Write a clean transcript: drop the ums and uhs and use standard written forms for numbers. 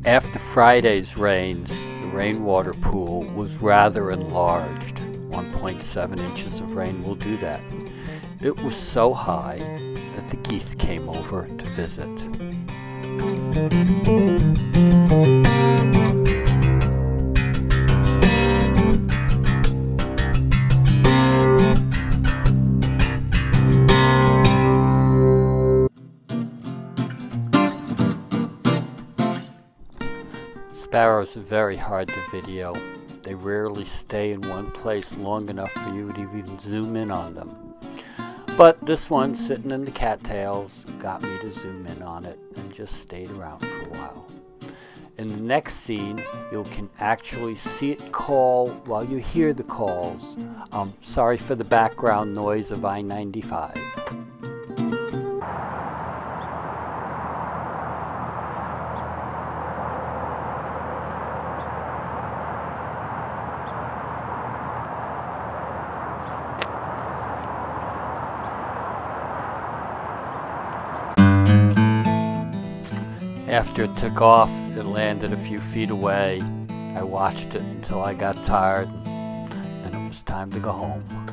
After Friday's rains, the rainwater pool was rather enlarged. 1.7 inches of rain will do that. It was so high that the geese came over to visit. Sparrows are very hard to video. They rarely stay in one place long enough for you to even zoom in on them. But this one sitting in the cattails got me to zoom in on it and just stayed around for a while. In the next scene, you can actually see it call while you hear the calls. Sorry for the background noise of I-95. After it took off, it landed a few feet away. I watched it until I got tired, and it was time to go home.